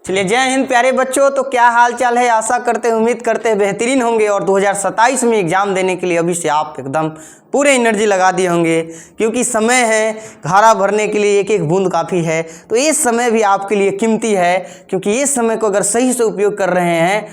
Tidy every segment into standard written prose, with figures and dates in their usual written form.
चलिए, जय हिंद प्यारे बच्चों। तो क्या हाल चाल है, आशा करते हैं, उम्मीद करते हैं बेहतरीन होंगे और 2027 में एग्ज़ाम देने के लिए अभी से आप एकदम पूरे एनर्जी लगा दिए होंगे, क्योंकि समय है घारा भरने के लिए एक एक बूंद काफ़ी है। तो ये समय भी आपके लिए कीमती है, क्योंकि ये समय को अगर सही से उपयोग कर रहे हैं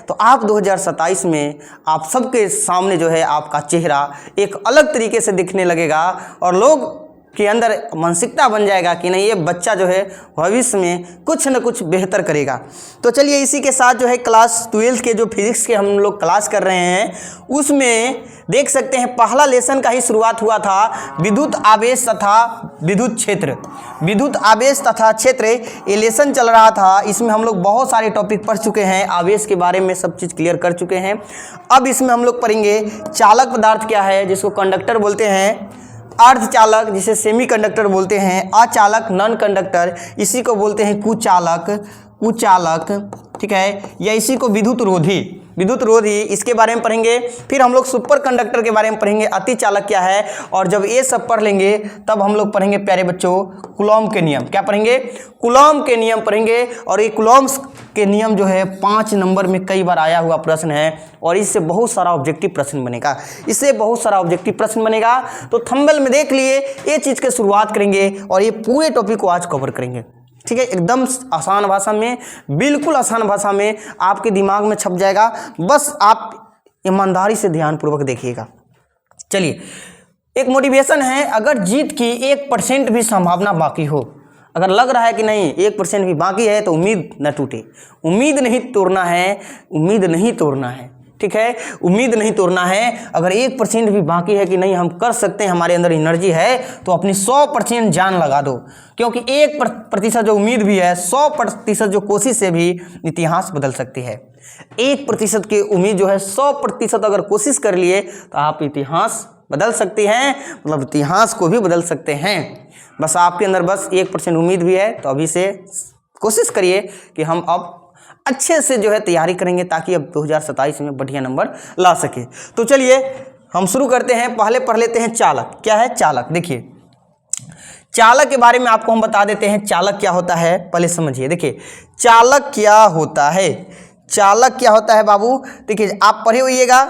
तो आप 2027 में आप सबके सामने जो है आपका चेहरा एक अलग तरीके से दिखने लगेगा और लोग के अंदर मानसिकता बन जाएगा कि नहीं, ये बच्चा जो है भविष्य में कुछ न कुछ बेहतर करेगा। तो चलिए, इसी के साथ जो है क्लास 12 के जो फिजिक्स के हम लोग क्लास कर रहे हैं, उसमें देख सकते हैं पहला लेसन का ही शुरुआत हुआ था, विद्युत आवेश तथा विद्युत क्षेत्र। विद्युत आवेश तथा क्षेत्र ये लेसन चल रहा था। इसमें हम लोग बहुत सारे टॉपिक पढ़ चुके हैं, आवेश के बारे में सब चीज़ क्लियर कर चुके हैं। अब इसमें हम लोग पढ़ेंगे चालक पदार्थ क्या है, जिसको कंडक्टर बोलते हैं, अर्धचालक जिसे सेमीकंडक्टर बोलते हैं, अचालक नॉन कंडक्टर इसी को बोलते हैं कुचालक, ठीक है, या इसी को विद्युत रोधी इसके बारे में पढ़ेंगे। फिर हम लोग सुपर कंडक्टर के बारे में पढ़ेंगे, अतिचालक क्या है। और जब ये सब पढ़ लेंगे तब हम लोग पढ़ेंगे प्यारे बच्चों कूलॉम के नियम। क्या पढ़ेंगे? कूलॉम के नियम पढ़ेंगे। और ये कूलॉम के नियम जो है 5 नंबर में कई बार आया हुआ प्रश्न है और इससे बहुत सारा ऑब्जेक्टिव प्रश्न बनेगा। तो थंबनेल में देख लिए, ये चीज़ की शुरुआत करेंगे और ये पूरे टॉपिक को आज कवर करेंगे, ठीक है, एकदम आसान भाषा में, बिल्कुल आसान भाषा में आपके दिमाग में छप जाएगा। बस आप ईमानदारी से ध्यानपूर्वक देखिएगा। चलिए, एक मोटिवेशन है, अगर जीत की 1% भी संभावना बाकी हो, अगर लग रहा है कि नहीं 1% भी बाकी है, तो उम्मीद न टूटे, उम्मीद नहीं तोड़ना है, ठीक है, उम्मीद नहीं तोड़ना है। अगर 1% भी बाकी है कि नहीं हम कर सकते हैं, हमारे अंदर एनर्जी है, तो अपनी 100% जान लगा दो, क्योंकि 1% जो उम्मीद भी है, 100% जो कोशिश से भी इतिहास बदल सकती है। 1% की उम्मीद जो है, 100% अगर कोशिश कर लिए तो आप इतिहास बदल सकते हैं, मतलब इतिहास को भी बदल सकते हैं। बस आपके अंदर बस 1% उम्मीद भी है, तो अभी से कोशिश करिए कि हम अब अच्छे से जो है तैयारी करेंगे, ताकि अब 2027 में बढ़िया नंबर ला सके। तो चलिए हम शुरू करते हैं। पहले पढ़ लेते हैं चालक। क्या है चालक? देखिए, चालक के बारे में आपको हम बता देते हैं, चालक क्या होता है पहले समझिए। देखिए, चालक क्या होता है बाबू? देखिए, आप पढ़े होइएगा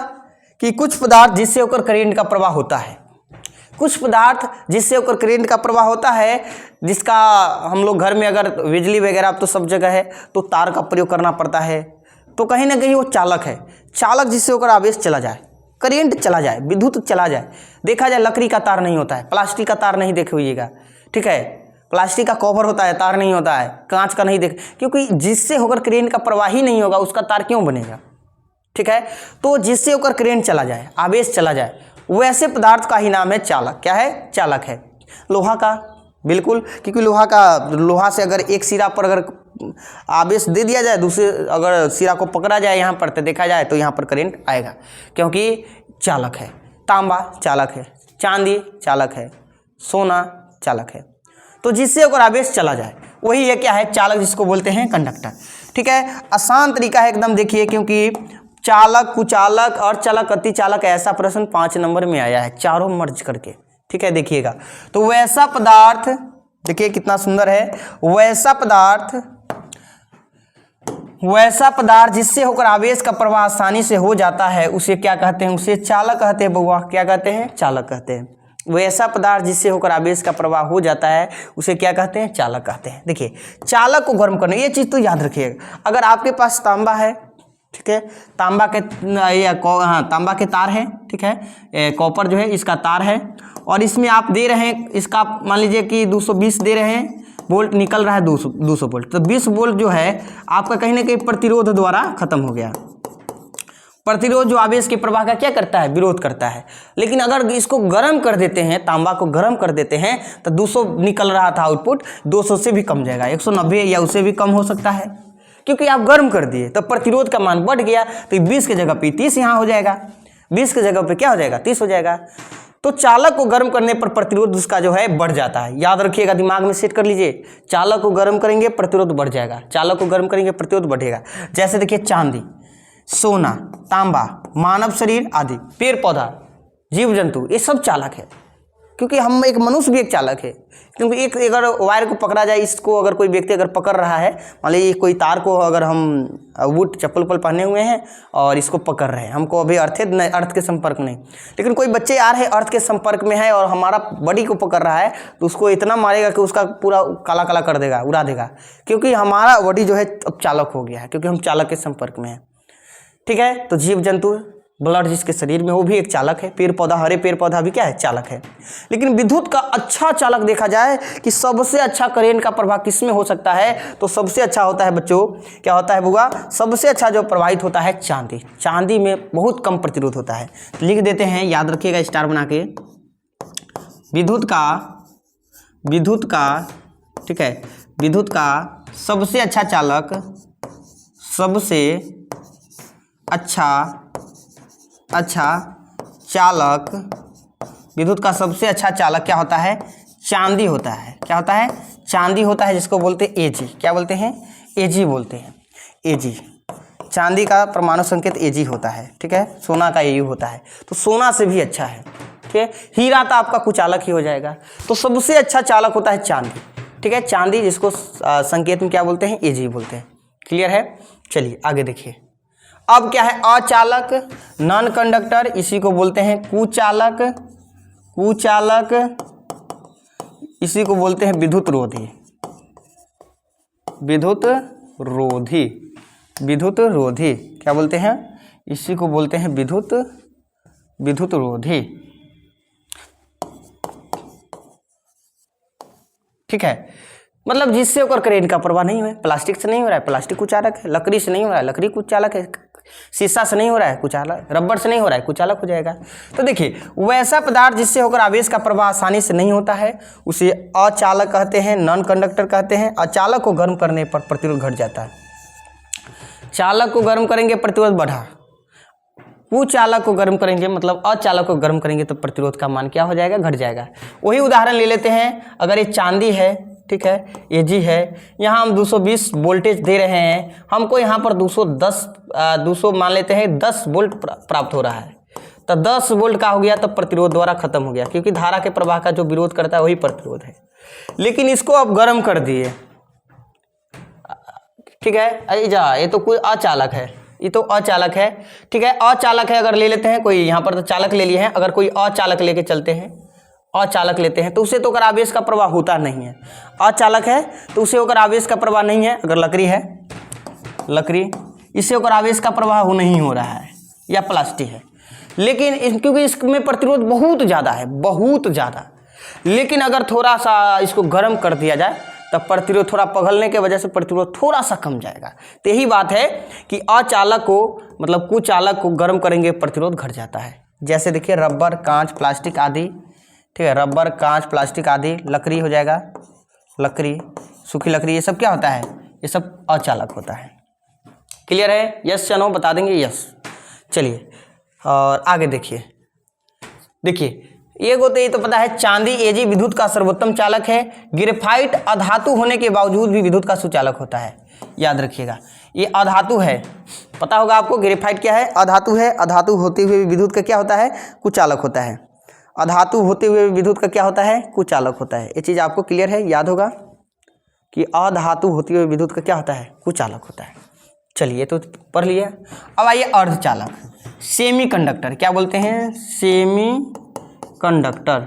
कि कुछ पदार्थ जिससे होकर करंट का प्रवाह होता है, जिसका हम लोग घर में अगर बिजली वगैरह, अब तो सब जगह है, तो तार का प्रयोग करना पड़ता है, तो कहीं ना कहीं वो चालक है। चालक जिससे होकर आवेश चला जाए, करंट चला जाए, विद्युत चला जाए। देखा जाए लकड़ी का तार नहीं होता है, प्लास्टिक का तार नहीं देखे होइएगा, ठीक है, प्लास्टिक का कवर होता है, तार नहीं होता है, कांच का नहीं क्योंकि जिससे होकर करंट का प्रवाह ही नहीं होगा, उसका तार क्यों बनेगा, ठीक है। तो जिससे होकर करंट चला जाए, आवेश चला जाए, वैसे पदार्थ का ही नाम है चालक। क्या है? चालक है। लोहा का, बिल्कुल, क्योंकि लोहा से अगर एक सिरा पर अगर आवेश दे दिया जाए, दूसरे अगर सिरा को पकड़ा जाए यहाँ पर, तो देखा जाए तो यहाँ पर करंट आएगा, क्योंकि चालक है। तांबा चालक है, चांदी चालक है, सोना चालक है। तो जिससे अगर आवेश चला जाए वही है क्या है? चालक, जिसको बोलते हैं कंडक्टर, ठीक है। आसान तरीका है एकदम, देखिए, क्योंकि चालक, कुचालक, अर्धचालक, अतिचालक, ऐसा प्रश्न 5 नंबर में आया है, चारों मर्ज करके, ठीक है। देखिएगा, तो वैसा पदार्थ, देखिए कितना सुंदर है, वैसा पदार्थ जिससे होकर आवेश का प्रवाह आसानी से हो जाता है, उसे क्या कहते हैं? उसे चालक कहते हैं बउआ। क्या कहते हैं? चालक कहते हैं। वैसा पदार्थ जिससे होकर आवेश का प्रवाह हो जाता है, उसे क्या कहते हैं? चालक कहते हैं। देखिए, चालक को गर्म करना, ये चीज़ तो याद रखिएगा। अगर आपके पास तांबा है, ठीक है, तांबा के तार है, ठीक है, कॉपर जो है इसका तार है, और इसमें आप दे रहे हैं, इसका मान लीजिए कि 220 दे रहे हैं वोल्ट, निकल रहा है 200 वोल्ट, तो 20 वोल्ट जो है आपका कहीं ना कहीं प्रतिरोध द्वारा खत्म हो गया। प्रतिरोध जो आवेश के प्रवाह का क्या करता है? विरोध करता है। लेकिन अगर इसको गर्म कर देते हैं, तांबा को गर्म कर देते हैं, तो 200 निकल रहा था आउटपुट, 200 से भी कम जाएगा, 190 या उससे भी कम हो सकता है, क्योंकि आप गर्म कर दिए तो प्रतिरोध का मान बढ़ गया, तो 20 के जगह पे 30 यहाँ हो जाएगा, 20 के जगह पे क्या हो जाएगा? 30 हो जाएगा। तो चालक को गर्म करने पर प्रतिरोध उसका जो है बढ़ जाता है। याद रखिएगा, दिमाग में सेट कर लीजिए, चालक को गर्म करेंगे प्रतिरोध बढ़ जाएगा, चालक को गर्म करेंगे प्रतिरोध बढ़ेगा। जैसे देखिए, चांदी, सोना, तांबा, मानव शरीर आदि, पेड़ पौधा, जीव जंतु, ये सब चालक है। क्योंकि हम एक मनुष्य भी एक चालक है, क्योंकि एक अगर वायर को पकड़ा जाए, इसको अगर कोई व्यक्ति अगर पकड़ रहा है, मान लीजिए कोई तार को अगर हम बूट चप्पल उप्पल पहने हुए हैं और इसको पकड़ रहे हैं, हमको अभी अर्थ के संपर्क नहीं, लेकिन कोई बच्चे आ रहे हैं अर्थ के संपर्क में है और हमारा बॉडी को पकड़ रहा है, तो उसको इतना मारेगा कि उसका पूरा काला काला कर देगा, उड़ा देगा, क्योंकि हमारा बॉडी जो है अब चालक हो गया है, क्योंकि हम चालक के संपर्क में हैं। ठीक है, तो जीव जंतु ब्लड जिसके शरीर में वो भी एक चालक है, पेड़ पौधा, हरे पेड़ पौधा भी क्या है, चालक है। लेकिन विद्युत का अच्छा चालक देखा जाए कि सबसे अच्छा करेंट का प्रभाव किस में हो सकता है, तो सबसे अच्छा होता है बच्चों, क्या होता है बुआ, सबसे अच्छा जो प्रभावित होता है चांदी। चांदी में बहुत कम प्रतिरोध होता है। तो लिख देते हैं, याद रखिएगा स्टार बना के, विद्युत का ठीक है, विद्युत का सबसे अच्छा चालक, सबसे अच्छा चालक, विद्युत का सबसे अच्छा चालक क्या होता है, चांदी होता है। क्या होता है, चांदी होता है, जिसको बोलते हैं एजी। क्या बोलते हैं, एजी बोलते हैं, एजी। चांदी का परमाणु संकेत एजी होता है। ठीक है, सोना का एयू होता है, तो सोना से भी अच्छा है। ठीक है, हीरा तो आपका कुचालक ही हो जाएगा। तो सबसे अच्छा चालक होता है चांदी। ठीक है, चांदी जिसको संकेत में क्या बोलते हैं, एजी बोलते हैं। क्लियर है, चलिए आगे देखिए। अब क्या है, अचालक, नॉन कंडक्टर, इसी को बोलते हैं कुचालक, इसी को बोलते हैं विद्युत रोधी, विद्युत रोधी क्या बोलते हैं, इसी को बोलते हैं विद्युत रोधी। ठीक है, मतलब जिससे होकर करेंट का प्रवाह नहीं है। प्लास्टिक से नहीं हो रहा है, प्लास्टिक कुचालक है। लकड़ी से नहीं हो रहा है, लकड़ी कुचालक है। शीशा से नहीं हो रहा है, कुचालक। रबर से नहीं हो रहा है, कुचालक हो जाएगा। तो देखिए, वैसा पदार्थ जिससे होकर आवेश का प्रवाह आसानी से नहीं होता है, उसे अचालक कहते हैं, नॉन कंडक्टर कहते हैं। अचालक को गर्म करने पर प्रतिरोध घट जाता है। चालक को गर्म करेंगे, प्रतिरोध बढ़ा। कुचालक को गर्म करेंगे, मतलब अचालक को गर्म करेंगे, तो प्रतिरोध का मान क्या हो जाएगा, घट जाएगा। वही उदाहरण ले लेते हैं। अगर ये चांदी है, ठीक है, एजी है, यहाँ हम 220 वोल्टेज दे रहे हैं, हमको यहाँ पर 200 मान लेते हैं 10 वोल्ट प्राप्त हो रहा है, तो 10 वोल्ट का हो गया, तो प्रतिरोध द्वारा खत्म हो गया, क्योंकि धारा के प्रवाह का जो विरोध करता है वही प्रतिरोध है। लेकिन इसको अब गर्म कर दिए, ठीक है, ये तो कोई अचालक है, ये तो अचालक है। ठीक है, अचालक है, अगर ले लेते हैं कोई, यहाँ पर तो चालक ले लिए हैं, अगर कोई अचालक लेके चलते हैं, अचालक लेते हैं, तो उसे तो अगर आवेश का प्रवाह होता नहीं है। अचालक है तो उसे होकर आवेश का प्रवाह नहीं है। अगर लकड़ी है, लकड़ी, इससे होकर आवेश का प्रवाह नहीं हो रहा है, या प्लास्टिक है, लेकिन क्योंकि इसमें प्रतिरोध बहुत ज़्यादा है, बहुत ज़्यादा। लेकिन अगर थोड़ा सा इसको गर्म कर दिया जाए, तब प्रतिरोध थोड़ा पिघलने के वजह से प्रतिरोध थोड़ा सा कम जाएगा। तो यही बात है कि अचालक को, मतलब कुचालक को गर्म करेंगे, प्रतिरोध घट जाता है। जैसे देखिए, रबर, कांच, प्लास्टिक आदि। ठीक है, रबर, कांच, प्लास्टिक आदि। लकड़ी हो जाएगा, लकड़ी, सूखी लकड़ी, ये सब क्या होता है, ये सब अचालक होता है। क्लियर है, यस या नो बता देंगे, यस। चलिए और आगे देखिए, ये तो पता है, चांदी एजी विद्युत का सर्वोत्तम चालक है। ग्रेफाइट अधातु होने के बावजूद भी विद्युत का सुचालक होता है। याद रखिएगा, ये अधातु है, पता होगा आपको ग्रेफाइट क्या है, अधातु है। अधातु होते हुए भी विद्युत का क्या होता है, कुचालक होता है। अधातु होते हुए विद्युत का क्या होता है, कुचालक होता है। ये चीज़ आपको क्लियर है, याद होगा कि अधातु होते हुए विद्युत का क्या होता है, कुचालक होता है। चलिए, तो पढ़ लिया। अब आइए अर्धचालक, सेमी कंडक्टर। क्या बोलते हैं, सेमी कंडक्टर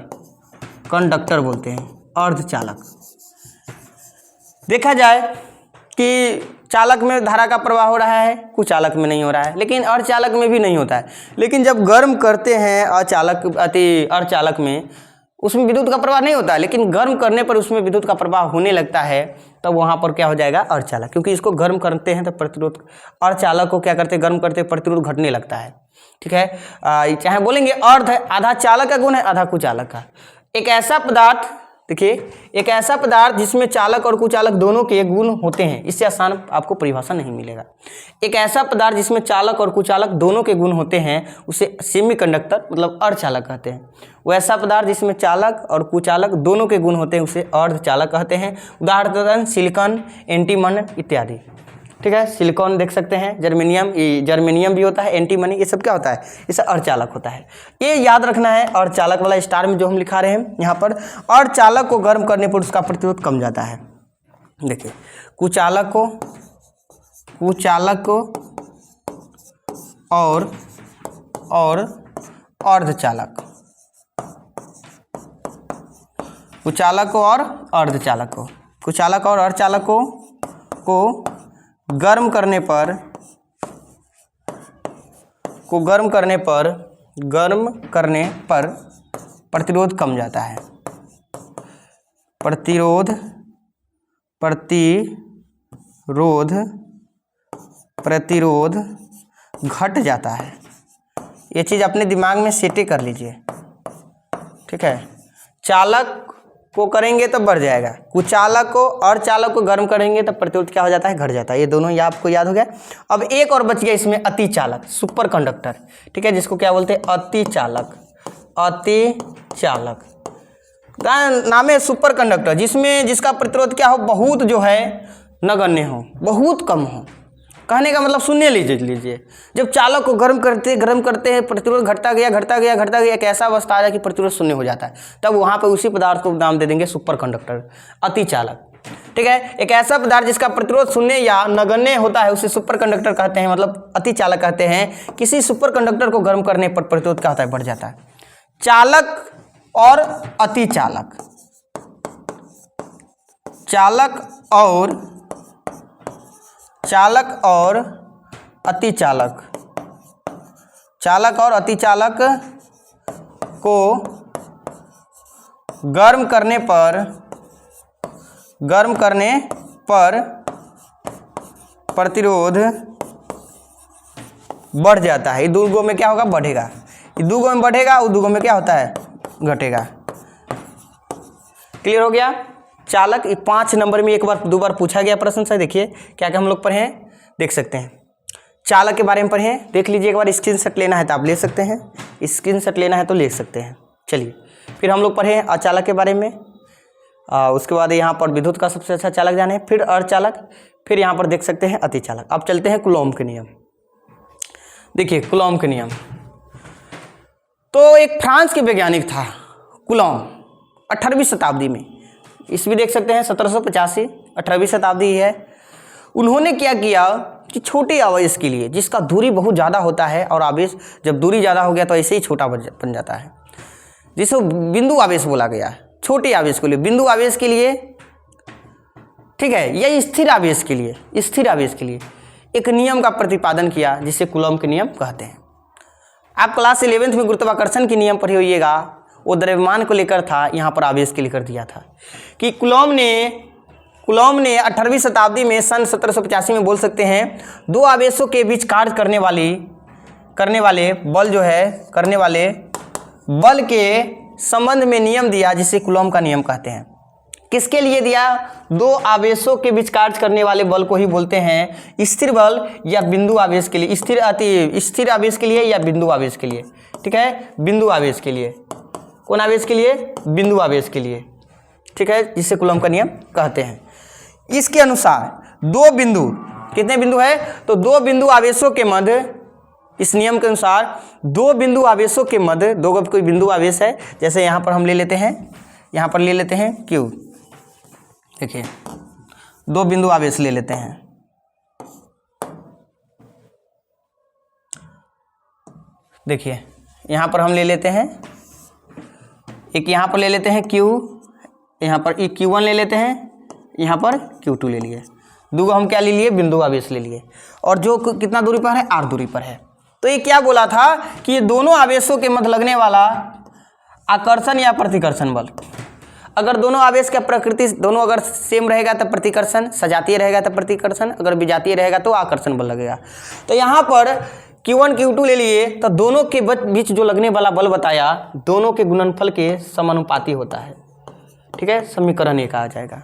बोलते हैं, अर्धचालक। देखा जाए कि चालक में धारा का प्रवाह हो रहा है, कुचालक में नहीं हो रहा है, लेकिन अर्धचालक में भी नहीं होता है। लेकिन जब गर्म करते हैं अर्धचालक में, उसमें विद्युत का प्रवाह नहीं होता है, लेकिन गर्म करने पर उसमें विद्युत का प्रवाह होने लगता है, तब वहाँ पर क्या हो जाएगा, अर्धचालक। क्योंकि इसको गर्म करते हैं तो प्रतिरोध, अर्धचालक को क्या करते हैं, गर्म करते प्रतिरोध घटने लगता है। ठीक है, चाहे बोलेंगे अर्ध है, आधा चालक का गुण है, आधा कुचालक का। एक ऐसा पदार्थ, देखिए, एक ऐसा पदार्थ जिसमें चालक और कुचालक दोनों के गुण होते हैं, इससे आसान आपको परिभाषा नहीं मिलेगा। एक ऐसा पदार्थ जिसमें चालक और कुचालक दोनों के गुण होते हैं, उसे सेमी कंडक्टर मतलब अर्धचालक कहते हैं। वैसा पदार्थ जिसमें चालक और कुचालक दोनों के गुण होते हैं, उसे अर्धचालक कहते हैं। उदाहरण सिलिकॉन, एंटीमन इत्यादि। ठीक है। सिलिकॉन देख सकते हैं, जर्मेनियम भी होता है, एंटीमनी, ये सब क्या होता है, ये सब अर्धचालक होता है। ये याद रखना है, अर्धचालक वाला स्टार में जो हम लिखा रहे हैं यहाँ पर, अर्धचालक को गर्म करने पर उसका प्रतिरोध कम जाता है। देखिए कुचालक को और अर्धचालक, कुचालक और अर्धचालक को गर्म करने पर प्रतिरोध कम जाता है, प्रतिरोध घट जाता है। ये चीज़ अपने दिमाग में सेटे कर लीजिए, ठीक है। चालक को करेंगे तो बढ़ जाएगा, कुचालक को और चालक को गर्म करेंगे तो प्रतिरोध क्या हो जाता है, घट जाता है। ये दोनों ये आपको याद हो गया। अब एक और बच गया इसमें, अतिचालक, सुपर कंडक्टर, ठीक है, जिसको क्या बोलते हैं, अतिचालक नाम है सुपर कंडक्टर, जिसका प्रतिरोध क्या हो, बहुत जो है नगण्य हो, बहुत कम हो। कहने का मतलब सुनने लीजिए, जब चालक को गर्म करते हैं प्रतिरोध घटता गया, एक ऐसा अवस्था आ जाए कि प्रतिरोध शून्य हो जाता है, तब वहाँ पर उसी पदार्थ को नाम दे देंगे सुपर कंडक्टर, अतिचालक, ठीक है। एक ऐसा पदार्थ जिसका प्रतिरोध शून्य या नगण्य होता है उसे सुपर कंडक्टर कहते हैं, मतलब अतिचालक कहते हैं। किसी सुपर कंडक्टर को गर्म करने पर प्रतिरोध क्या होता है, बढ़ जाता है। चालक और अतिचालक, चालक और अतिचालक को गर्म करने पर प्रतिरोध बढ़ जाता है। ये दूगों में क्या होगा, बढ़ेगा। ये दूगों में बढ़ेगा, उस दूगों में क्या होता है, घटेगा। क्लियर हो गया। चालक 5 नंबर में एक बार 2 बार पूछा गया प्रश्न से। देखिए क्या क्या हम लोग पढ़े हैं, देख सकते हैं। चालक के बारे में पढ़े हैं, देख लीजिए एक बार। स्क्रीनशॉट लेना है तो आप ले सकते हैं, स्क्रीनशॉट लेना है तो ले सकते हैं। चलिए फिर हम लोग पढ़े हैं अचालक के बारे में। उसके बाद यहाँ पर विद्युत का सबसे अच्छा चालक जाने, फिर अर्धचालक, फिर यहाँ पर देख सकते हैं अतिचालक। अब चलते हैं कूलॉम के नियम। देखिए कूलॉम के नियम, तो एक फ्रांस के वैज्ञानिक था कूलॉम, 18वीं शताब्दी में, इसमें देख सकते हैं 1785, 18वीं शताब्दी है। उन्होंने क्या किया कि छोटे आवेश के लिए, जिसका दूरी बहुत ज़्यादा होता है और आवेश जब दूरी ज़्यादा हो गया तो ऐसे ही छोटा बन जाता है, जिसे बिंदु आवेश बोला गया है। छोटे आवेश के लिए, बिंदु आवेश के लिए, ठीक है, या स्थिर आवेश के लिए एक नियम का प्रतिपादन किया जिसे कूलॉम के नियम कहते हैं। आप क्लास 11th में गुरुत्वाकर्षण के नियम पढ़े होइएगा, वो द्रव्यमान को लेकर था, यहाँ पर आवेश के लेकर दिया था कि कूलॉम ने 18वीं शताब्दी में सन 1785 में बोल सकते हैं, दो आवेशों के बीच कार्य करने वाले बल के संबंध में नियम दिया जिसे कूलॉम का नियम कहते हैं। किसके लिए दिया, दो आवेशों के बीच कार्य करने वाले बल को ही बोलते हैं स्थिर बल या बिंदु आवेश के लिए, स्थिर आवेश के लिए या बिंदु आवेश के लिए, ठीक है, बिंदु आवेश के लिए। कौन आवेश के लिए, बिंदु आवेश के लिए, ठीक है, जिसे कूलॉम का नियम कहते हैं। इसके अनुसार दो बिंदु, कितने बिंदु है, तो दो बिंदु आवेशों के मध्य, इस नियम के अनुसार दो बिंदु आवेशों के मध्य, दो कोई बिंदु आवेश है, जैसे यहाँ पर हम ले लेते हैं Q, देखिए दो बिंदु आवेश ले लेते हैं, देखिए यहाँ पर हम ले लेते हैं, एक यहाँ पर ले लेते हैं Q, यहाँ पर Q1 ले लेते हैं, यहाँ पर Q2 ले लिए, दूगो हम क्या ले लिए, बिंदु आवेश ले लिए, और जो कितना दूरी पर है, r दूरी पर है। तो ये क्या बोला था कि ये दोनों आवेशों के मध्य लगने वाला आकर्षण या प्रतिकर्षण बल, अगर दोनों आवेश का प्रकृति दोनों अगर सेम रहेगा तो प्रतिकर्षण, सजातीय रहेगा तो प्रतिकर्षण, अगर विजातीय रहेगा तो आकर्षण बल लगेगा। तो यहाँ पर Q1 Q2 ले लिए, तो दोनों के बीच जो लगने वाला बल बताया, दोनों के गुणनफल के समानुपाती होता है, ठीक है, समीकरण ये कहा जाएगा।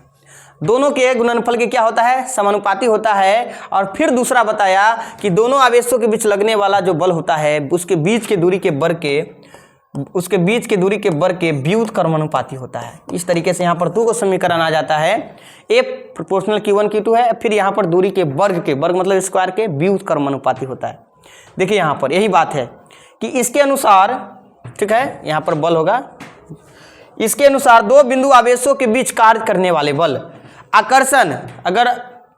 दोनों के गुणनफल के क्या होता है, समानुपाती होता है। और फिर दूसरा बताया कि दोनों आवेशों के बीच लगने वाला जो बल होता है, उसके बीच के दूरी के वर्ग के उसके बीच की दूरी के वर्ग के व्युत्क्रम क्रमानुपाती होता है। इस तरीके से यहाँ पर दो समीकरण आ जाता है। ए प्रोपोर्शनल Q1 Q2 है, फिर यहाँ पर दूरी के वर्ग मतलब स्क्वायर के व्युत्क्रम क्रमानुपाती होता है। देखिए यहाँ पर यही बात है कि इसके अनुसार, ठीक है, यहाँ पर बल होगा, इसके अनुसार दो बिंदु आवेशों के बीच कार्य करने वाले बल, आकर्षण, अगर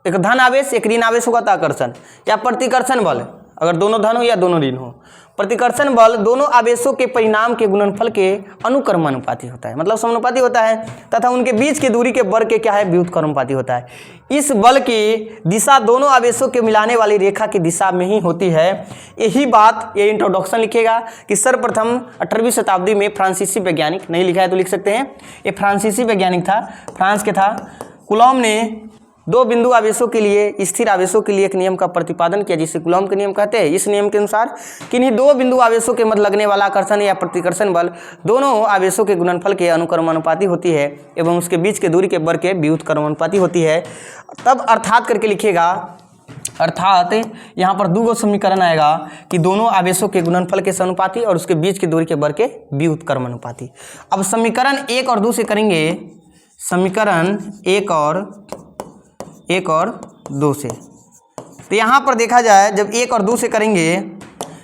एक धन आवेश एक ऋण आवेश होगा तो आकर्षण, या प्रतिकर्षण बल, अगर दोनों धन हो या दोनों ऋण हो। प्रतिकर्षण बल दोनों आवेशों के परिणाम के गुणनफल के अनुक्रमानुपाती होता है, मतलब समानुपाती होता है, तथा उनके बीच की दूरी के वर्ग के क्या है, व्युत्क्रमानुपाती होता है। इस बल की दिशा दोनों आवेशों के मिलाने वाली रेखा की दिशा में ही होती है। यही बात ये इंट्रोडक्शन लिखेगा कि सर्वप्रथम 18वीं शताब्दी में फ्रांसीसी वैज्ञानिक, नहीं लिखा है तो लिख सकते हैं, ये फ्रांसीसी वैज्ञानिक था, फ्रांस के था, कूलॉम ने दो बिंदु आवेशों के लिए, स्थिर आवेशों के लिए एक नियम का प्रतिपादन किया जिसे कूलॉम के नियम कहते हैं। इस नियम के अनुसार किन्हीं दो बिंदु आवेशों के मध्य लगने वाला आकर्षण या प्रतिकर्षण बल दोनों आवेशों के गुणनफल के अनुक्रमानुपाती होती है एवं उसके बीच के दूरी के वर्ग के व्युत्क्रमानुपाती होती है। तब अर्थात करके लिखिएगा, अर्थात यहाँ पर दो समीकरण आएगा कि दोनों आवेशों के गुणनफल के समानुपाती और उसके बीच की दूरी के वर्ग के व्युत्क्रमानुपाती। अब समीकरण 1 और 2 से करेंगे, समीकरण 1 और 2 से, तो यहाँ पर देखा जाए जब 1 और 2 से करेंगे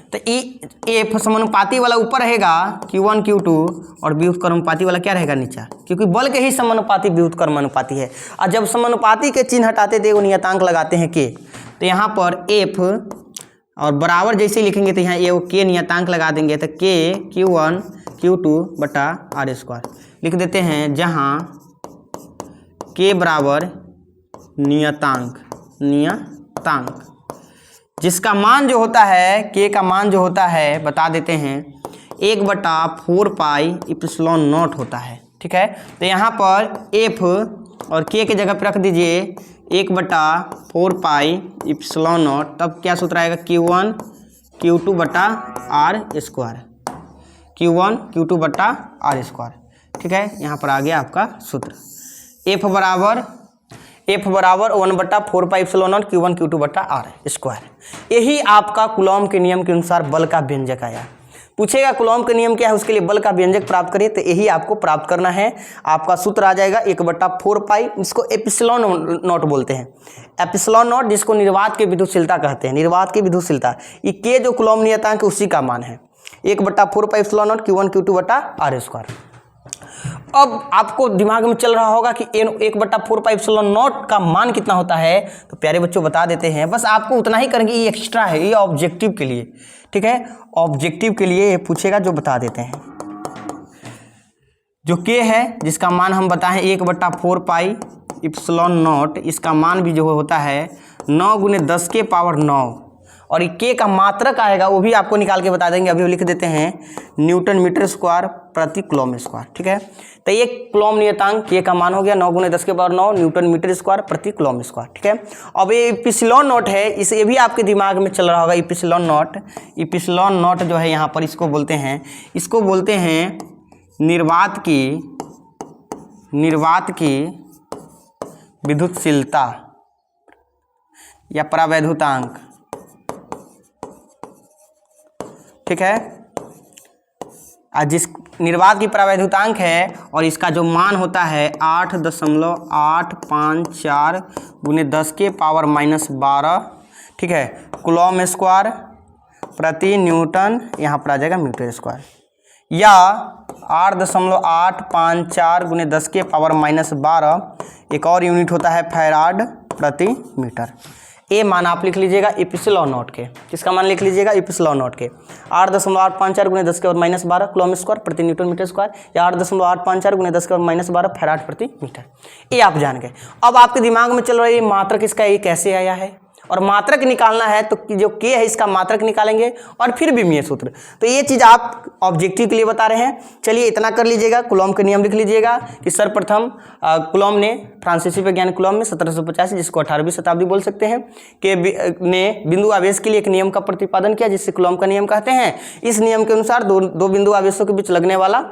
तो ए समानुपाती वाला ऊपर रहेगा Q1 Q2 और व्युत्क्रमानुपाती वाला क्या रहेगा नीचा, क्योंकि बल के ही समानुपाती व्युत्क्रमानुपाती है। और जब समानुपाती के चिन्ह हटाते थे वो नियतांक लगाते हैं के, तो यहाँ पर एफ और बराबर जैसे लिखेंगे तो यहाँ ये के नियतांक लगा देंगे तो के Q1 Q2 बटा आर स्क्वायर लिख देते हैं, जहाँ के बराबर नियतांक जिसका मान जो होता है, के का मान जो होता है बता देते हैं 1/4 पाई इप्सिलॉन नॉट होता है, ठीक है। तो यहाँ पर एफ और के की जगह पर रख दीजिए 1/4 पाई इप्सिलॉन नॉट, तब क्या सूत्र आएगा, Q1 Q2 बटा आर स्क्वायर, Q1 Q2 बटा आर स्क्वायर, ठीक है। यहाँ पर आ गया आपका सूत्र, एफ बराबर 1/4 पाई इप्सिलॉन नॉट Q1 Q2 बटा आर स्क्वायर। यही आपका कूलॉम के नियम के अनुसार बल का व्यंजक आया। पूछेगा कूलॉम का नियम क्या है, उसके लिए बल का व्यंजक प्राप्त करिए, तो यही आपको प्राप्त करना है। आपका सूत्र आ जाएगा 1/4 पाई, इसको एप्सिलॉन नॉट बोलते हैं, एप्सिलॉन नॉट जिसको निर्वात की विद्युतशीलता कहते हैं, निर्वात की विद्युतशीलता, ये के जो कूलॉम नियतांक है उसी का मान है 1/4 pi epsilon not Q1 Q2 बटा आर स्क्वायर। अब आपको दिमाग में चल रहा होगा कि 1/4 पाई एप्सिलॉन नॉट का मान कितना होता है, तो प्यारे बच्चों बता देते हैं, बस आपको उतना ही करेंगे, ये एक्स्ट्रा है, ये ऑब्जेक्टिव के लिए, ठीक है, ऑब्जेक्टिव के लिए ये पूछेगा जो बता देते हैं। जो के है जिसका मान हम बताएं 1/4 पाई एप्सिलॉन नॉट, इसका मान भी जो होता है 9 × 10 के पावर 9, और ये के का मात्रक आएगा वो भी आपको निकाल के बता देंगे, अभी लिख देते हैं न्यूटन मीटर स्क्वायर प्रति कूलॉम स्क्वायर, ठीक है। तो ये कूलॉम नियतांक के का मान हो गया 9 × 10 के पावर 9 न्यूटन मीटर स्क्वायर प्रति कूलॉम स्क्वायर, ठीक है। अब ये इप्सिलॉन नॉट है, इसे भी आपके दिमाग में चल रहा होगा, इप्सिलॉन नॉट जो है यहाँ पर इसको बोलते हैं निर्वात की विद्युतशीलता या परावैद्युतांक, ठीक है। जिस निर्वात की परावैद्युतांक है और इसका जो मान होता है 8.854 × 10 के पावर -12, ठीक है, कूलॉम स्क्वायर प्रति न्यूटन, यहाँ पर आ जाएगा मीटर स्क्वायर, या 8.854 × 10 के पावर -12, एक और यूनिट होता है फैराड प्रति मीटर। ये मान आप लिख लीजिएगा इप्सिलॉन नॉट के, किसका मान लिख लीजिएगा, इप्सिलॉन नॉट के 8.854 × 10 के पावर -12 कूलॉम स्क्वायर प्रति न्यूटन मीटर स्क्वायर, या 8.854 × 10 के पावर -12 फैराड प्रति मीटर। ये आप जान गए। अब आपके दिमाग में चल रहा है ये मात्रक इसका ये कैसे आया है, और मात्रक निकालना है तो जो के है इसका मात्रक निकालेंगे और फिर विमीय सूत्र। तो ये चीज़ आप ऑब्जेक्टिव के लिए बता रहे हैं। चलिए इतना कर लीजिएगा, कूलॉम के नियम लिख लीजिएगा कि सर्वप्रथम कूलॉम ने, फ्रांसीसी वैज्ञानिक कूलॉम ने 1785 जिसको 18वीं शताब्दी बोल सकते हैं, के ने बिंदु आवेश के लिए एक नियम का प्रतिपादन किया जिससे कूलॉम का नियम कहते हैं। इस नियम के अनुसार दो बिंदु आवेशों के बीच लगने वाला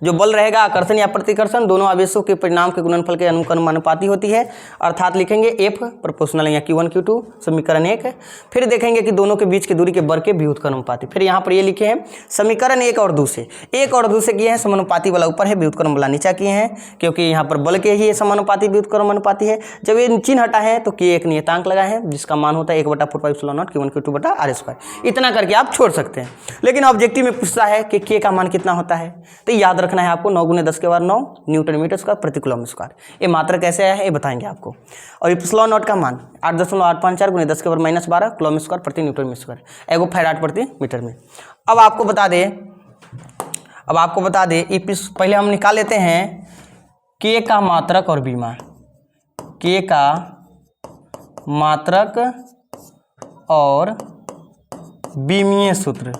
जो बल रहेगा आकर्षण या प्रतिकर्षण दोनों आवेशों के परिणाम के गुणनफल के अनुपाती होती है, अर्थात लिखेंगे F प्रोपोर्शनल या Q1 Q2 समीकरण 1। फिर देखेंगे कि दोनों के बीच की दूरी के वर्ग के व्युत्क्रमानुपाती। फिर यहाँ पर ये लिखे हैं समीकरण 1 और 2 से, 1 और 2 से किए हैं समानुपाती वाला ऊपर है, व्युत्क्रम वाला नीचा किए हैं, क्योंकि यहाँ पर बल के ही समानुपाती व्युत्क्रमानुपाती है। जब ये चिन्ह हटा है तो K एक नियतांक लगाए हैं जिसका मान होता है 1/4πε0 Q1 Q2 R²। इतना करके आप छोड़ सकते हैं। लेकिन ऑब्जेक्टिव में पूछता है कि K का मान कितना होता है, तो याद रखना है आपको 9 × 10⁻⁹ न्यूटन मीटर स्क्वायर प्रति कूलम स्क्वायर। ये मात्रा कैसे आया है ये बताएंगे आपको। और ε0 का मान 8.854 × 10⁻⁻12 कूलम स्क्वायर प्रति न्यूटन मीटर स्क्वायर, एगो फैराड प्रति मीटर में। अब आपको बता दें पहले हम निकाल लेते हैं K का मात्रक और बीमा। K का मात्रक और बीमीय सूत्र,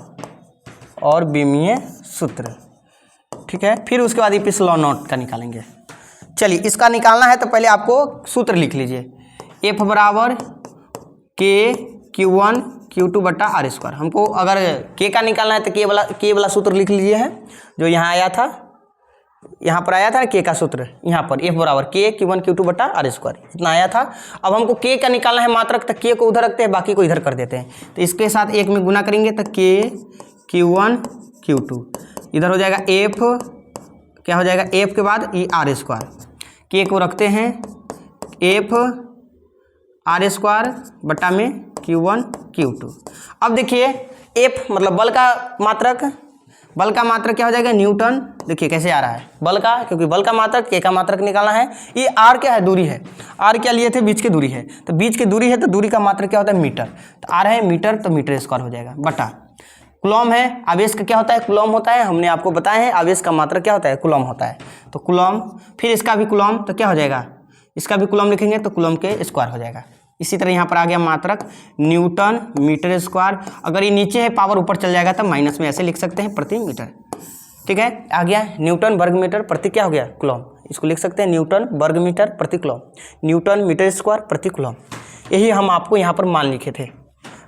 ठीक है। फिर उसके बाद ε0 का निकालेंगे। चलिए इसका निकालना है तो पहले आपको सूत्र लिख लीजिए, F बराबर K Q1 Q2 बटा R²। हमको अगर K का निकालना है तो K वाला सूत्र लिख लीजिए है जो यहाँ आया था, यहाँ पर आया था K का सूत्र, यहाँ पर F बराबर K Q1 Q2 बटा R², इतना आया था। अब हमको K का निकालना है मात्रक, तो K को उधर रखते हैं, बाकी को इधर कर देते हैं। तो इसके साथ 1 में गुना करेंगे तो K Q1 Q2 इधर हो जाएगा F, क्या हो जाएगा F के बाद ये R²। K को रखते हैं F R² बटा में Q1 Q2। अब देखिए F मतलब बल का मात्रक क्या हो जाएगा न्यूटन। देखिए कैसे आ रहा है बल का, क्योंकि बल का मात्रक K का मात्रक निकालना है। ये R क्या है, दूरी है। R क्या लिए थे, बीच की दूरी है, तो बीच की दूरी है तो दूरी का मात्रक क्या होता है मीटर, तो R है मीटर, तो मीटर स्क्वायर हो जाएगा बटा कूलम है, आवेश का क्या होता है कूलम होता है, हमने आपको बताया है आवेश का मात्रक क्या होता है कूलम होता है, तो कूलम। फिर इसका भी कूलम, तो क्या हो जाएगा, इसका भी कूलम लिखेंगे तो कूलम के स्क्वायर हो जाएगा। इसी तरह यहाँ पर आ गया मात्रक न्यूटन मीटर स्क्वायर। अगर ये नीचे है पावर ऊपर चल जाएगा तब माइनस में ऐसे लिख सकते हैं प्रति मीटर, ठीक है। आ गया न्यूटन वर्ग मीटर प्रति क्या हो गया कूलम, इसको लिख सकते हैं न्यूटन वर्ग मीटर प्रति कूलम, न्यूटन मीटर स्क्वायर प्रति कूलम। यही हम आपको यहाँ पर मान लिखे थे।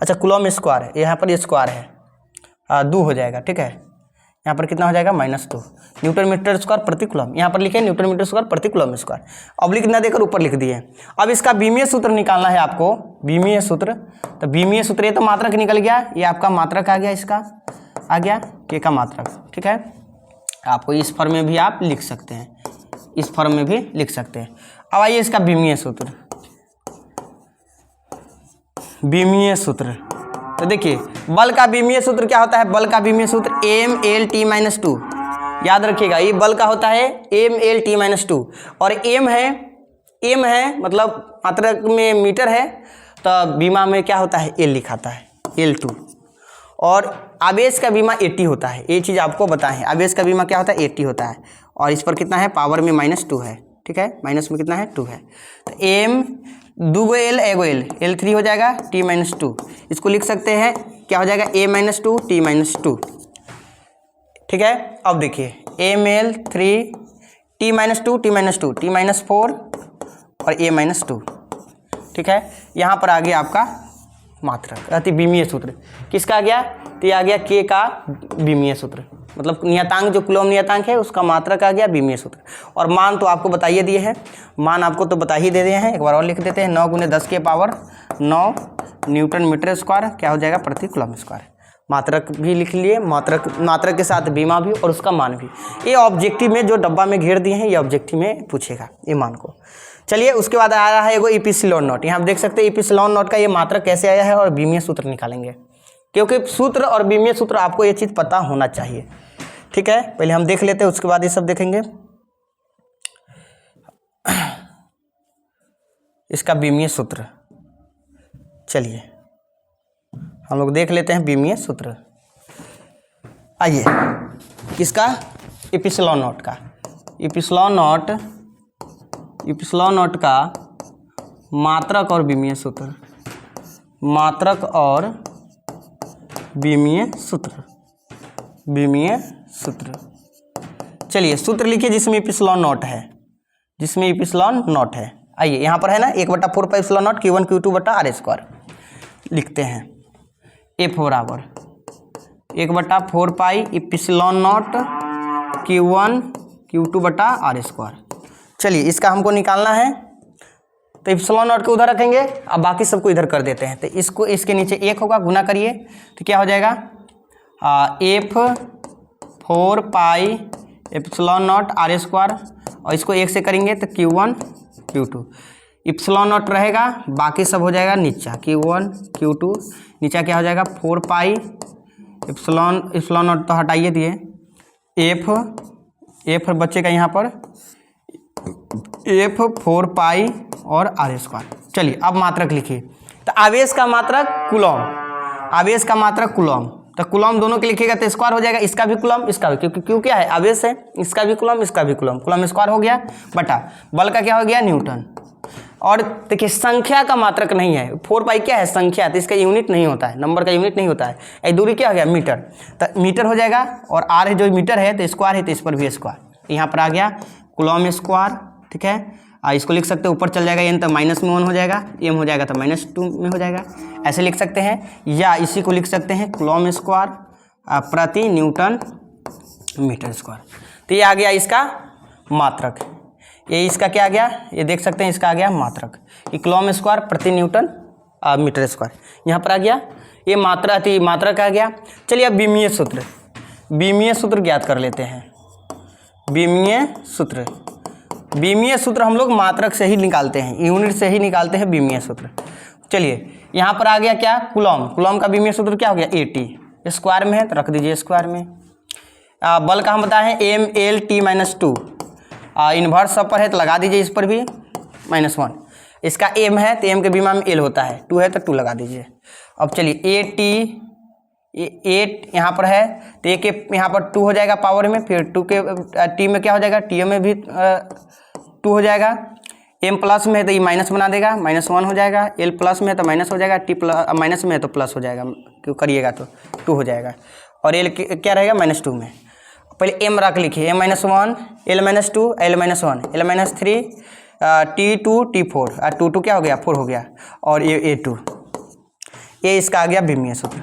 अच्छा कूलम स्क्वायर है, यहाँ पर स्क्वायर है 2 हो जाएगा, ठीक है। यहाँ पर कितना हो जाएगा -2 न्यूटन मीटर स्क्वायर प्रति कूलम। यहाँ पर लिखे न्यूटन मीटर स्क्वायर प्रति कूलम स्क्वायर, अब्लिक न देकर ऊपर लिख दिए। अब इसका बीमीय सूत्र निकालना है आपको, बीमीय सूत्र। तो बीमीय सूत्र ये तो मात्रक निकल गया, ये आपका मात्रक आ गया, इसका आ गया K का मात्रक, ठीक है। आपको इस फॉर्म में भी आप लिख सकते हैं, इस फॉर्म में भी लिख सकते हैं। अब आइए इसका बीमीय सूत्र। बीमीय सूत्र तो देखिए बल का बीमीय सूत्र क्या होता है, बल का बीमीय सूत्र mLt-2। याद रखिएगा ये बल का होता है mLt-2 और m है मतलब मात्रक में मीटर है, तो बीमा में क्या होता है L लिखाता है L2। और आवेश का बीमा 80 होता है, ये चीज़ आपको बताएं, आवेश का बीमा क्या होता है 80 होता है। और इस पर कितना है पावर में -2 है, ठीक है, माइनस में कितना है 2 है। तो m 2 L 1 L L3 हो जाएगा T-2, इसको लिख सकते हैं क्या हो जाएगा A-2 T-2, ठीक है। अब देखिए mL3 T-2 T-2 T-4 और A-2, ठीक है। यहाँ पर आ गया आपका मात्रक अति बीमीय सूत्र, किसका आ गया, तो ये आ गया K का बीमीय सूत्र, मतलब नियतांक जो कूलम नियतांक है उसका मात्रक आ गया बीमीय सूत्र। और मान तो आपको बताइए दिए हैं, मान आपको तो बता ही दे दिए हैं, एक बार और लिख देते हैं 9 × 10⁻9 न्यूटन मीटर स्क्वायर क्या हो जाएगा प्रति कूलम स्क्वायर। मात्रक भी लिख लिए, मात्रक के साथ बीमा भी और उसका मान भी। ये ऑब्जेक्टिव में जो डब्बा में घेर दिए हैं ये ऑब्जेक्टिव में पूछेगा ये मान को। चलिए उसके बाद आ रहा है एगो इप्सिलॉन यहाँ आप देख सकते हैं इप्सिलॉन का ये मात्रक कैसे आया है और बीमीय सूत्र निकालेंगे, क्योंकि सूत्र और बीमीय सूत्र आपको ये चीज़ पता होना चाहिए, ठीक है। पहले हम देख लेते हैं उसके बाद ये सब देखेंगे। इसका बीमीय सूत्र, चलिए हम लोग देख लेते हैं बीमीय सूत्र। आइए किसका, इप्सिलॉन नॉट का। इप्सिलॉन नॉट का मात्रक और बीमीय सूत्र, मात्रक और बीमीय सूत्र, बीमीय सूत्र। चलिए सूत्र लिखिए जिसमें इप्सिलॉन नॉट है, जिसमें इप्सिलॉन नॉट है। आइए यहाँ पर है ना 1/4πε0 Q1 Q2 बटा R² लिखते हैं। F बराबर 1/4π इप्सिलॉन नॉट Q1 Q2 बटा आर स्क्वायर। चलिए इसका हमको निकालना है, तो इप्सिलॉन नॉट को उधर रखेंगे, अब बाकी सबको इधर कर देते हैं। तो इसको इसके नीचे 1 होगा, गुना करिए तो क्या हो जाएगा F4 pi epsilon nought r square, और इसको 1 से करेंगे तो Q1 Q2, इप्सिलॉन नॉट रहेगा, बाकी सब हो जाएगा नीचा Q1 Q2, नीचा क्या हो जाएगा 4 पाई इप्सिलॉन नॉट तो हटाइए दिए, F बचेगा यहाँ पर F4 पाई और आर स्क्वायर। चलिए अब मात्रक लिखिए, तो आवेश का मात्रक कूलम, आवेश का मात्रक कूलम, तो कूलम दोनों के लिखिएगा तो स्क्वायर हो जाएगा, इसका भी कूलम इसका भी, क्योंकि क्यों क्या है आवेश है, इसका भी कूलम इसका भी कूलम, कूलम स्क्वायर हो गया बटा बल का क्या हो गया न्यूटन। और देखिए संख्या का मात्रक नहीं है, 4 पाई क्या है संख्या, तो इसका यूनिट नहीं होता है, नंबर का यूनिट नहीं होता है, ये दूरी क्या हो गया मीटर, तो मीटर हो जाएगा, और आर है जो मीटर है तो स्क्वायर है, तो इस पर भी स्क्वायर, यहाँ पर आ गया कूलम स्क्वायर। ठीक है, इसको लिख सकते हैं, ऊपर चल जाएगा एन तो माइनस में 1 हो जाएगा, एम हो जाएगा तो -2 में हो जाएगा, ऐसे लिख सकते हैं, या इसी को लिख सकते हैं कूलम स्क्वायर प्रति न्यूटन मीटर स्क्वायर। तो ये आ गया इसका मात्रक, ये इसका क्या आ गया, ये देख सकते हैं इसका आ गया मात्रक कि कूलम स्क्वायर प्रति न्यूटन मीटर स्क्वायर, यहाँ पर आ गया ये मात्रक आ गया। चलिए अब बीमीय सूत्र ज्ञात कर लेते हैं। बीमीय सूत्र हम लोग मात्रक से ही निकालते हैं, यूनिट से ही निकालते हैं बीमीय सूत्र। चलिए यहाँ पर आ गया क्या कूलम का बीमीय सूत्र क्या हो गया AT, स्क्वायर में है तो रख दीजिए स्क्वायर में। बल का हम बताए हैं MLT-2, इन्वर्स सब पर है तो लगा दीजिए इस पर भी -1, इसका m है तो m के बीमा में l होता है, 2 है तो 2 लगा दीजिए। अब चलिए AT यहाँ पर है तो a के यहाँ पर 2 हो जाएगा पावर में, फिर 2 के t में क्या हो जाएगा, t में भी 2 हो जाएगा, m प्लस में है तो ये माइनस बना देगा, -1 हो जाएगा, l प्लस में है तो माइनस हो जाएगा, t माइनस में है तो प्लस हो जाएगा, क्यों करिएगा तो 2 हो जाएगा, और l क्या रहेगा -2 में। पहले m रख लिखिए, m-1 l-2 l-1 l-3 T2 T4 और 2 क्या हो गया 4 हो गया, और ये A2, ये इसका आ गया बीमीय सूत्र।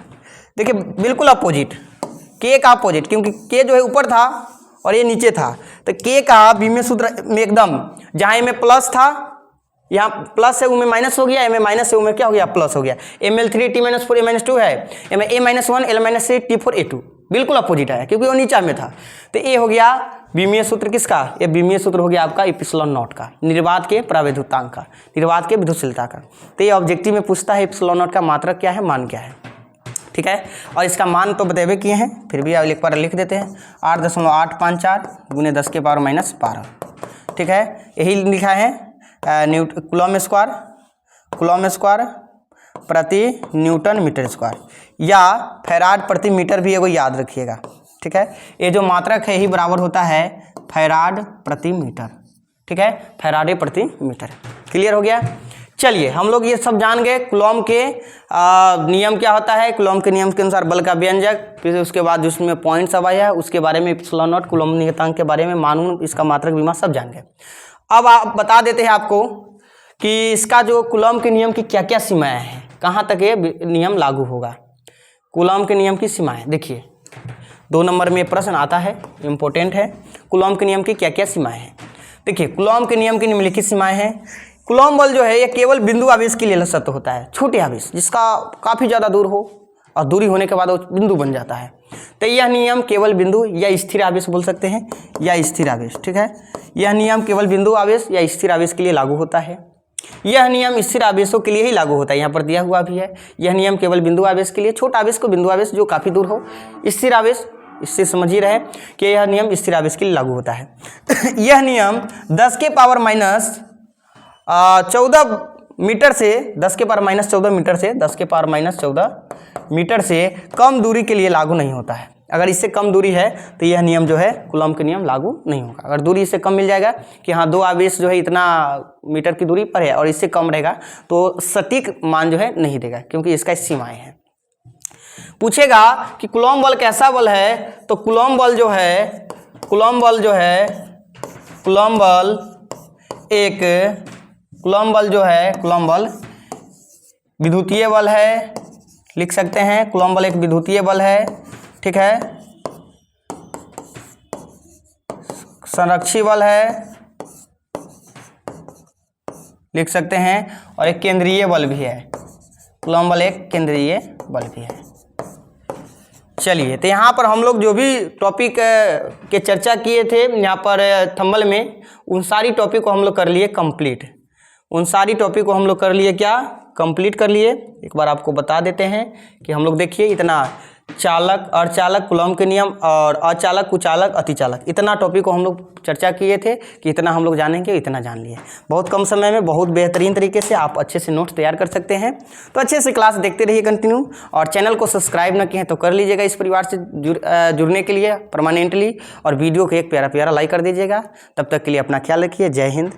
देखिए बिल्कुल अपोजिट, K का अपोजिट, क्योंकि K जो है ऊपर था और ये नीचे था, तो K का बीमीय सूत्र में एकदम जहाँ में प्लस था यहाँ प्लस है उनमें माइनस हो गया, में माइनस है उनमें क्या हो गया प्लस हो गया, ML3 T-4 A-2 है, में A-1 L-3 T4 A2, बिल्कुल अपोजिट है क्योंकि वो नीचा में था। तो ये हो गया बीमीय सूत्र किसका, ये बीमीय सूत्र हो गया आपका इप्सिलॉन नॉट का, निर्वात के प्रावैधुतांक का, निर्वात के विद्युतशीलता का। तो ये ऑब्जेक्टिव में पूछता है इप्सिलॉन नॉट का मात्रक क्या है, मान क्या है। ठीक है, और इसका मान तो बतेबे किए हैं, फिर भी एक बार लिख देते हैं 8.854 गुने 10⁻12। ठीक है, यही लिखा है कूलम स्क्वायर प्रति न्यूटन मीटर स्क्वायर, या फैराड प्रति मीटर भी एगो याद रखिएगा। ठीक है, ये जो मात्रक है यही बराबर होता है फैराड प्रति मीटर। ठीक है, फैराडे प्रति मीटर। क्लियर हो गया। चलिए हम लोग ये सब जान गए कूलम के नियम क्या होता है, कूलम के नियम के अनुसार बल का व्यंजक, फिर उसके बाद जिसमें पॉइंट सब आया है उसके बारे में, इप्सिलॉन नॉट कूलम नियतांक के बारे में, मानून इसका मात्रक बीमा सब जान गए। अब आप बता देते हैं आपको कि इसका जो कूलम के नियम की क्या क्या सीमाएं हैं, कहाँ तक ये नियम लागू होगा। कूलम के नियम की सीमाएं देखिए, 2 नंबर में प्रश्न आता है, इम्पोर्टेंट है, कूलम के नियम की क्या क्या सीमाएं हैं। देखिए कूलम के नियम की निम्नलिखित सीमाएं हैं। कूलम बल जो है ये केवल बिंदु आवेश के लिए सत्य होता है, छोटे आवेश जिसका काफ़ी ज़्यादा दूर हो और दूरी होने के बाद वो बिंदु बन जाता है, तो यह नियम केवल बिंदु या स्थिर आवेश बोल सकते हैं, या स्थिर आवेश। ठीक है, यह नियम केवल बिंदु आवेश या स्थिर आवेश के लिए लागू होता है। यह नियम स्थिर आवेशों के लिए ही लागू होता है, यहाँ पर दिया हुआ भी है। यह नियम केवल बिंदु आवेश के लिए, छोटा आवेश को बिंदु आवेश जो काफ़ी दूर हो, स्थिर आवेश इससे समझ ही रहे कि यह नियम स्थिर आवेश के लिए लागू होता है। यह नियम 10⁻14 मीटर से 10⁻14 मीटर से 10⁻14 मीटर से कम दूरी के लिए लागू नहीं होता है। अगर इससे कम दूरी है तो यह नियम जो है कूलम के नियम लागू नहीं होगा। अगर दूरी इससे कम मिल जाएगा कि हाँ 2 आवेश जो है इतना मीटर की दूरी पर है और इससे कम रहेगा तो सटीक मान जो है नहीं देगा, क्योंकि इसका सीमाएं हैं। पूछेगा कि कूलम बल कैसा बल है, तो कूलम बल विद्युतीय बल है, लिख सकते हैं कूलम बल एक विद्युतीय बल है। ठीक है, संरक्षी बल है, लिख सकते हैं, और एक केंद्रीय बल भी है। कूलॉम बल एक केंद्रीय बल भी है। चलिए, तो यहाँ पर हम लोग जो भी टॉपिक के चर्चा किए थे यहाँ पर थंबल में, उन सारी टॉपिक को हम लोग कर लिए कंप्लीट। उन सारी टॉपिक को हम लोग कर लिए क्या, कंप्लीट कर लिए। एक बार आपको बता देते हैं कि हम लोग देखिए इतना चालक, अर्धचालक, कूलॉम के नियम, और अचालक, कुचालक, अतिचालक, इतना टॉपिक को हम लोग चर्चा किए थे कि इतना हम लोग जानेंगे, इतना जान लिए। बहुत कम समय में बहुत बेहतरीन तरीके से आप अच्छे से नोट्स तैयार कर सकते हैं। तो अच्छे से क्लास देखते रहिए कंटिन्यू, और चैनल को सब्सक्राइब न किए हैं तो कर लीजिएगा इस परिवार से जुड़ने के लिए परमानेंटली, और वीडियो को एक प्यारा प्यारा लाइक कर दीजिएगा। तब तक के लिए अपना ख्याल रखिए। जय हिंद।